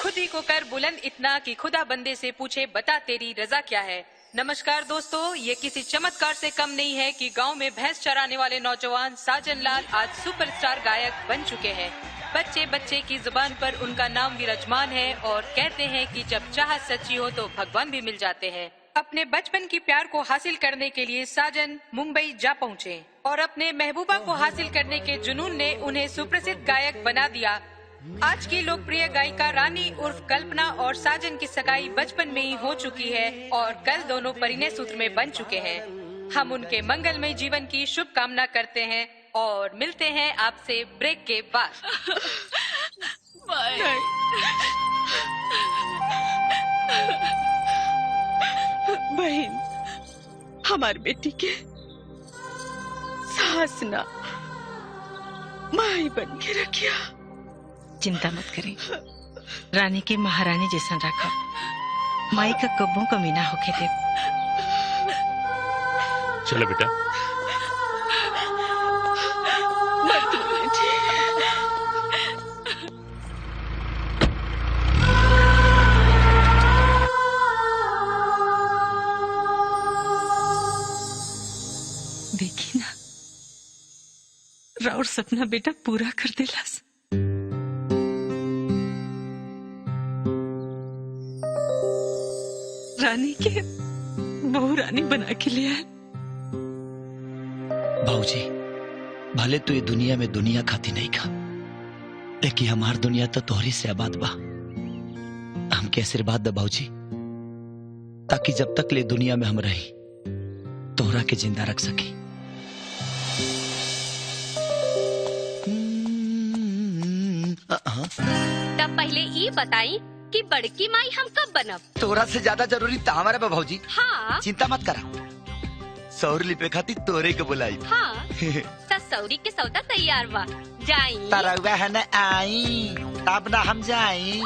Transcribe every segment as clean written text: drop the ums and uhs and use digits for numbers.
खुद ही को कर बुलंद इतना कि खुदा बंदे से पूछे बता तेरी रजा क्या है। नमस्कार दोस्तों, ये किसी चमत्कार से कम नहीं है कि गांव में भैंस चराने वाले नौजवान साजन लाल आज सुपरस्टार गायक बन चुके हैं। बच्चे बच्चे की जुबान पर उनका नाम विराजमान है और कहते हैं कि जब चाहत सच्ची हो तो भगवान भी मिल जाते हैं। अपने बचपन की प्यार को हासिल करने के लिए साजन मुंबई जा पहुँचे और अपने महबूबा को हासिल करने के जुनून ने उन्हें सुप्रसिद्ध गायक बना दिया। आज की लोकप्रिय गायिका रानी उर्फ कल्पना और साजन की सगाई बचपन में ही हो चुकी है और कल दोनों परिणय सूत्र में बन चुके हैं। हम उनके मंगलमय जीवन की शुभकामना करते हैं और मिलते हैं आपसे ब्रेक के बाद। बहन, हमारी बेटी के सास ना माई बन के रखिया। चिंता मत करें, रानी की महारानी जैसन रखा, माई का कब्बों कमी ना होके दे। चलो बेटा। मत बेटी। देखी ना, राउर सपना बेटा पूरा कर देलास। रानी के बहू रानी बना के लिया है। भाऊजी, भले तू ये दुनिया में दुनिया खाती नहीं खा, लेकिन हमार दुनिया तो तोहरी से आबाद बा। हमके आशीर्वाद दे भाऊजी, ताकि जब तक ले दुनिया में हम रही तोहरा के जिंदा रख सकी। तब पहले ये बताई कि बड़की माई हम कब बनब? तोरा से ज्यादा जरूरी तो हमारा बा भाऊजी। हाँ। चिंता मत करा, सौरली पे खाती तोरे के बुलाई। हाँ। सौरी के सौदा तैयार बा, जाई। तरौआ है न आई, तब ना हम जाई।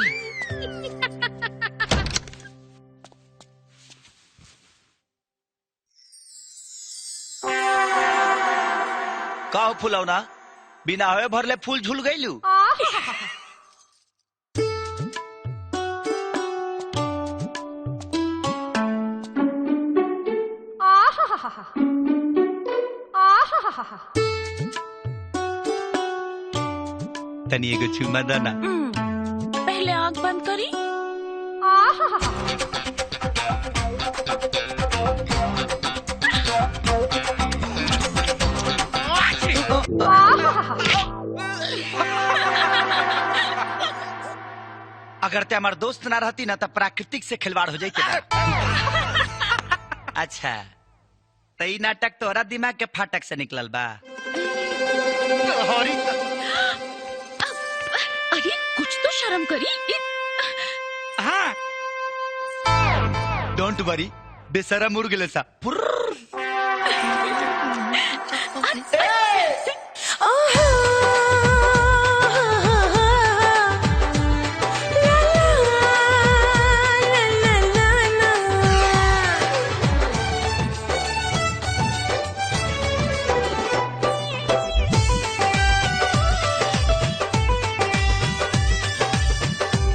काओ फुलौना, बिना होए भरले फूल झूल गईलू। तनी एगो चुमा दाना। पहले आँख बंद करी। अगर ते हमार दोस्त ना रहती ना तो प्राकृतिक से खिलवाड़ हो जाती। अच्छा, तो ई नाटक तोरा दिमाग के फाटक से निकलल बा। अरे कुछ तो शर्म करी। हाँ, डोंट वरी, बेशरम मुर्ग लेसा।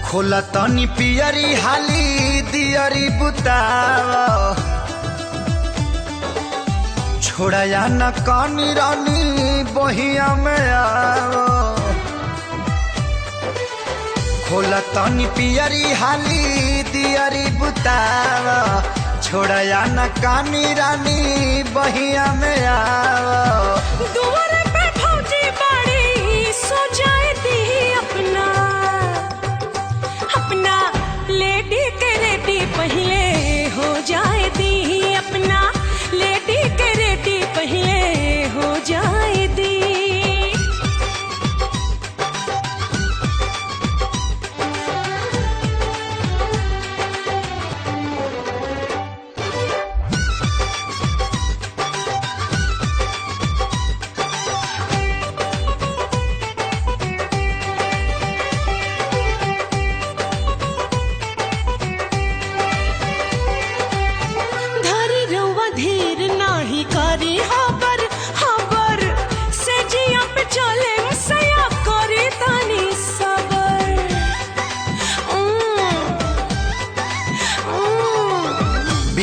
खोला तनी पियरी हाली दियरी बुतावा, छोड़ाया न कानी रानी बहिया में आओ। खोला तनी पियरी हाली दियरी बुतावा, छोड़ाया न कानी रानी बहिया में आओ। दुआरे पे भौजी बाड़ी, सो जाए दी अपना लेडी के रेडी पहले हो जाए दी। अपना लेडी के रेडी पहले हो जाए दी।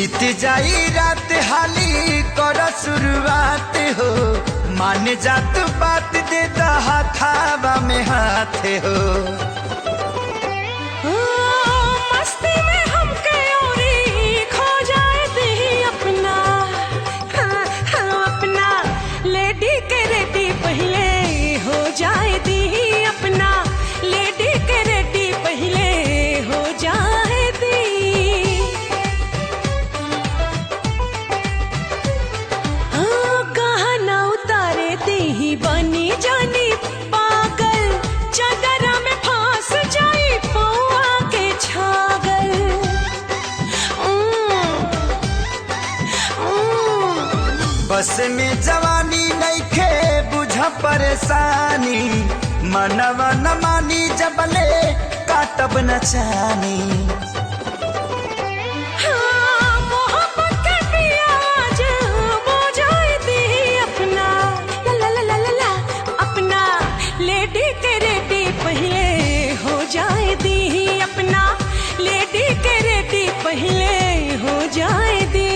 बीत जाई रात हाली कर शुरुआत हो, मान जात बात दे हाथावा में हाथ हो। मस्ती में हमके औरी खो जाए दी अपना, अपना लेडी के रेडी पहले हो जाए दी अपना, लेडी के रेडी पहले हो जाए दी। कहाँ ना उतारे दी बनी जानी पागल, चादरा में फांस जाई पौआ के छागल। बस में जवानी नइखे बुझ परेशानी, मनवा न मानी जबले काटब न चानी। मोहब्बत के पियाज वो जाए दी अपना, ला ला ला ला ला अपना लेडी के रेडी पहले हो जाए दी अपना, लेडी के रेडी पहले हो जाए दी।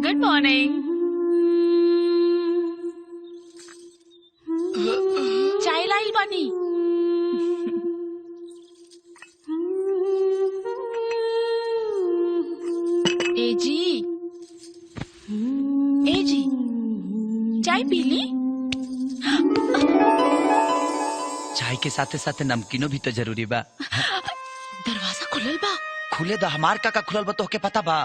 Good morning. चाय लाई बानी। ए जी चाय पी ली? चाय के साथे साथे नमकीनो भी तो जरूरी बा। दरवाजा खुलल बा। खुले दा हमार का खुलल बा, तोहके पता बा?